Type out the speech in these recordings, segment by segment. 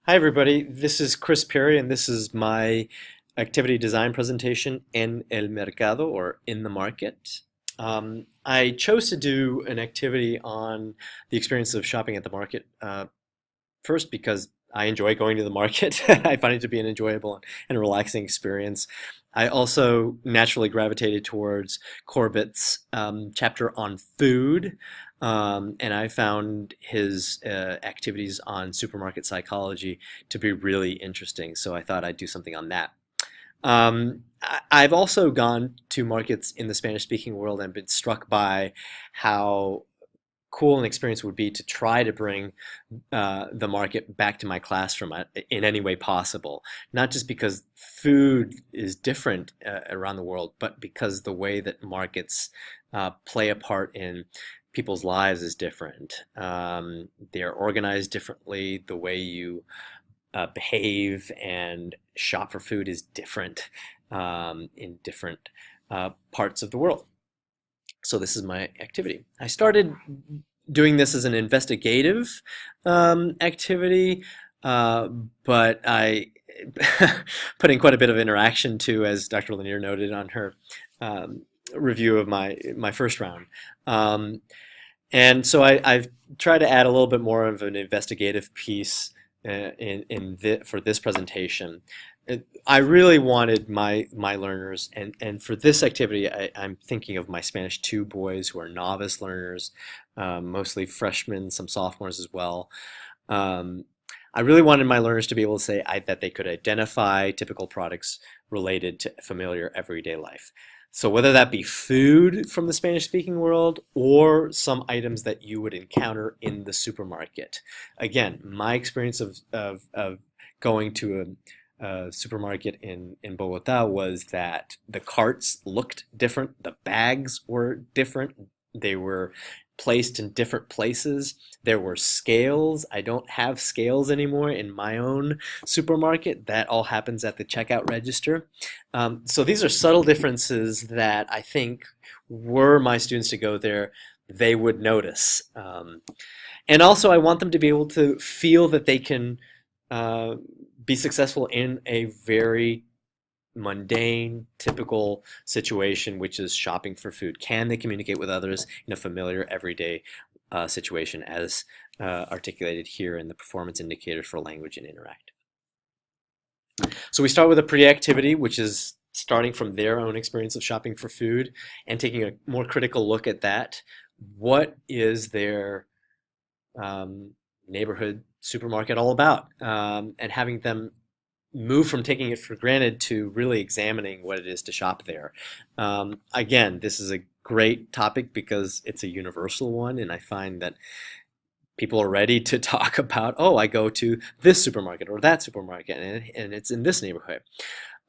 Hi, everybody. This is Chris Perry, and this is my activity design presentation en el mercado, or in the market. I chose to do an activity on the experience of shopping at the market first because I enjoy going to the market. I find it to be an enjoyable and relaxing experience. I also naturally gravitated towards Corbett's chapter on food, and I found his activities on supermarket psychology to be really interesting. So I thought I'd do something on that. I've also gone to markets in the Spanish-speaking world and been struck by how cool an experience would be to try to bring the market back to my classroom in any way possible. Not just because food is different around the world, but because the way that markets play a part in people's lives is different. They're organized differently. The way you behave and shop for food is different in different parts of the world. So this is my activity. I started doing this as an investigative activity, but I put in quite a bit of interaction too, as Dr. Lanier noted on her review of my first round. And so I've tried to add a little bit more of an investigative piece for this presentation. I really wanted my learners, and for this activity, I'm thinking of my Spanish 2 boys who are novice learners, mostly freshmen, some sophomores as well. I really wanted my learners to be able to say that they could identify typical products related to familiar everyday life. So whether that be food from the Spanish-speaking world or some items that you would encounter in the supermarket. Again, my experience of going to a supermarket in Bogota was that the carts looked different, the bags were different, they were placed in different places. There were scales. I don't have scales anymore in my own supermarket. That all happens at the checkout register. So these are subtle differences that I think were my students to go there, they would notice. And also I want them to be able to feel that they can be successful in a very mundane, typical situation, which is shopping for food. Can they communicate with others in a familiar, everyday situation as articulated here in the performance indicators for language and interact? So we start with a pre-activity, which is starting from their own experience of shopping for food and taking a more critical look at that. What is their neighborhood supermarket all about? And having them move from taking it for granted to really examining what it is to shop there. Again, this is a great topic because it's a universal one, and I find that people are ready to talk about, oh, I go to this supermarket or that supermarket, and it's in this neighborhood.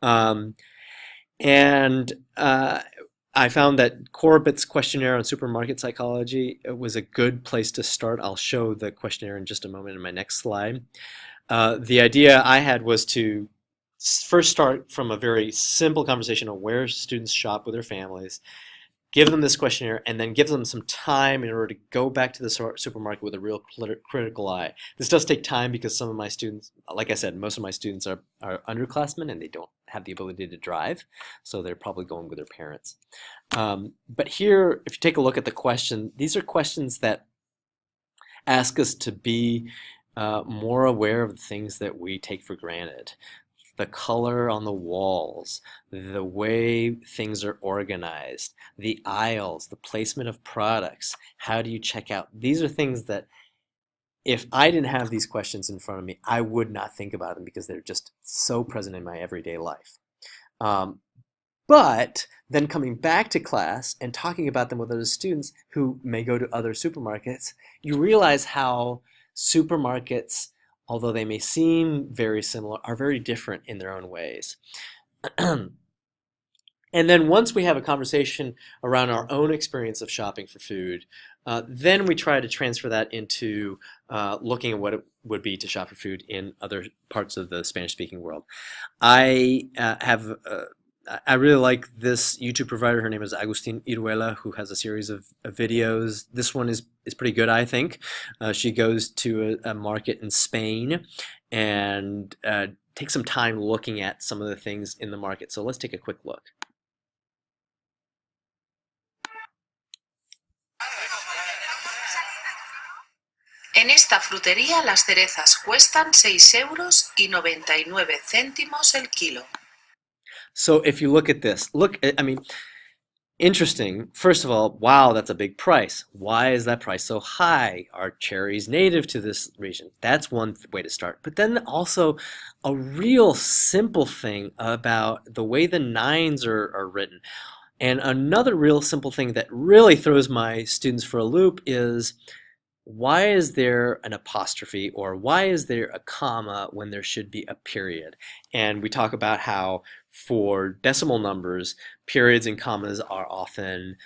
I found that Corbett's questionnaire on supermarket psychology was a good place to start. I'll show the questionnaire in just a moment in my next slide. The idea I had was to first start from a very simple conversation on where students shop with their families, give them this questionnaire, and then give them some time in order to go back to the supermarket with a real critical eye. This does take time because some of my students, like I said, most of my students are underclassmen and they don't have the ability to drive, so they're probably going with their parents. But here, if you take a look at the question, these are questions that ask us to be more aware of the things that we take for granted. The color on the walls, the way things are organized, the aisles, the placement of products, how do you check out? These are things that if I didn't have these questions in front of me, I would not think about them because they're just so present in my everyday life. But then coming back to class and talking about them with other students who may go to other supermarkets, you realize how supermarkets, although they may seem very similar, are very different in their own ways. And then once we have a conversation around our own experience of shopping for food, then we try to transfer that into looking at what it would be to shop for food in other parts of the Spanish-speaking world. I really like this YouTube provider. Her name is Agustin Iruela, who has a series of videos. This one is pretty good, I think. She goes to a market in Spain and take some time looking at some of the things in the market. So let's take a quick look. En esta frutería las cerezas cuestan 6,99 € el kilo. So if you look at this, I mean, interesting. First of all, wow, that's a big price. Why is that price so high? Are cherries native to this region? That's one way to start. But then also a real simple thing about the way the nines are written. And another real simple thing that really throws my students for a loop is, why is there an apostrophe, or why is there a comma when there should be a period? And we talk about how for decimal numbers, periods and commas are often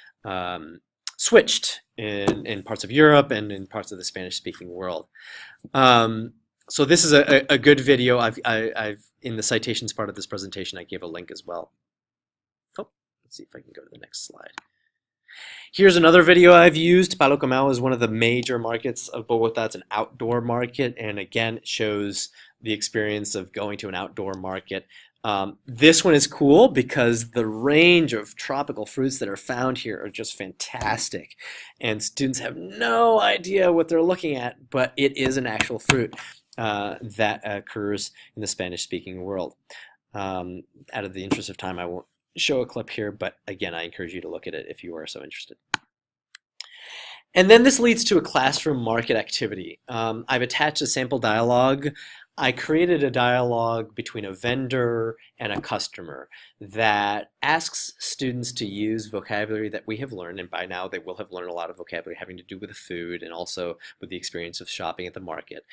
switched in parts of Europe and in parts of the Spanish-speaking world. So this is a good video. I've in the citations part of this presentation, I gave a link as well. Oh, let's see if I can go to the next slide. Here's another video I've used. Palo Comao is one of the major markets of Bogota. It's an outdoor market, and again, it shows the experience of going to an outdoor market. This one is cool because the range of tropical fruits that are found here are just fantastic, and students have no idea what they're looking at, but it is an actual fruit that occurs in the Spanish-speaking world. Out of the interest of time, I won't show a clip here, but again, I encourage you to look at it if you are so interested. And then this leads to a classroom market activity. I've attached a sample dialogue. I created a dialogue between a vendor and a customer that asks students to use vocabulary that we have learned, and by now they will have learned a lot of vocabulary having to do with the food and also with the experience of shopping at the market.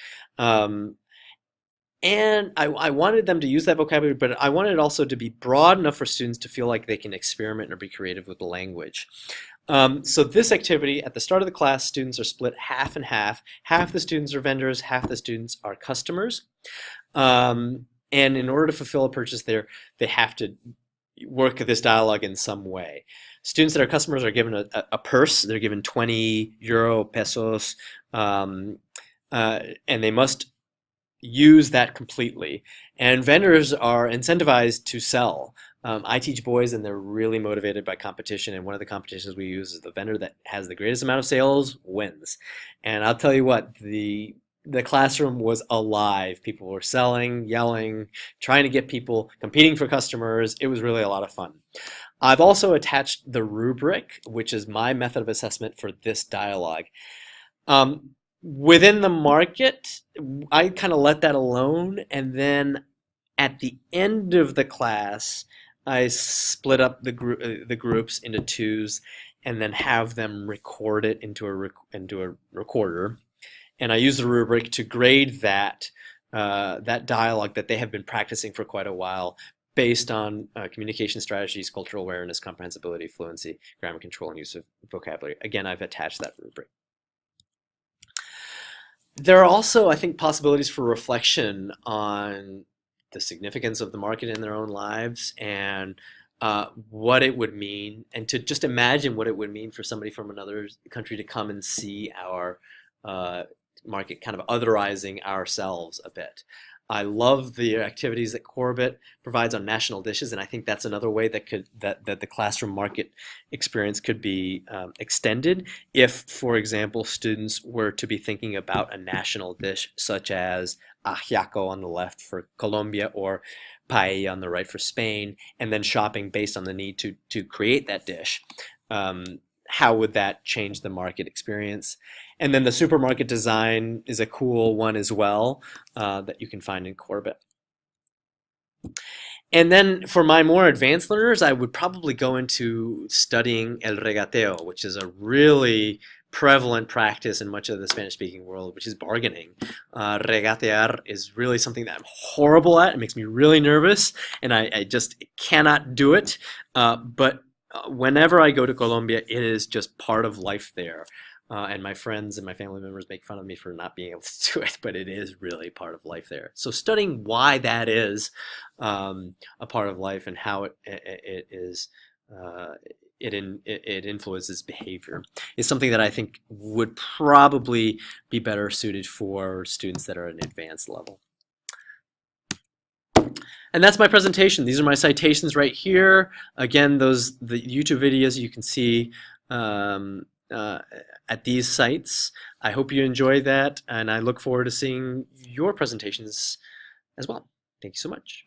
And I wanted them to use that vocabulary, but I wanted it also to be broad enough for students to feel like they can experiment or be creative with the language. So this activity, at the start of the class, students are split half and half. Half the students are vendors, half the students are customers. And in order to fulfill a purchase there, they have to work this dialogue in some way. Students that are customers are given a purse. They're given 20 euro pesos, and they must use that completely. And vendors are incentivized to sell. I teach boys, and they're really motivated by competition, and one of the competitions we use is the vendor that has the greatest amount of sales wins. And I'll tell you what, the classroom was alive. People were selling, yelling, trying to get people, competing for customers. It was really a lot of fun. I've also attached the rubric, which is my method of assessment for this dialogue. Within the market, I kind of let that alone, and then at the end of the class, I split up the groups into twos, and then have them record it into a recorder. And I use the rubric to grade that dialogue that they have been practicing for quite a while, based on communication strategies, cultural awareness, comprehensibility, fluency, grammar control, and use of vocabulary. Again, I've attached that rubric. There are also, I think, possibilities for reflection on the significance of the market in their own lives, and what it would mean, and to just imagine what it would mean for somebody from another country to come and see our market, kind of otherizing ourselves a bit. I love the activities that Corbett provides on national dishes, and I think that's another way that the classroom market experience could be extended if, for example, students were to be thinking about a national dish such as ajiaco on the left for Colombia or paella on the right for Spain, and then shopping based on the need to create that dish. How would that change the market experience? And then the supermarket design is a cool one as well, that you can find in Corbett. And then for my more advanced learners, I would probably go into studying el regateo, which is a really prevalent practice in much of the Spanish-speaking world, which is bargaining. Regatear is really something that I'm horrible at. It makes me really nervous, and I just cannot do it. But whenever I go to Colombia, it is just part of life there. And my friends and my family members make fun of me for not being able to do it, but it is really part of life there. So studying why that is a part of life and how it influences behavior is something that I think would probably be better suited for students that are at an advanced level. And that's my presentation. These are my citations right here. Again, the YouTube videos you can see um, uh, at these sites. I hope you enjoy that, and I look forward to seeing your presentations as well. Thank you so much.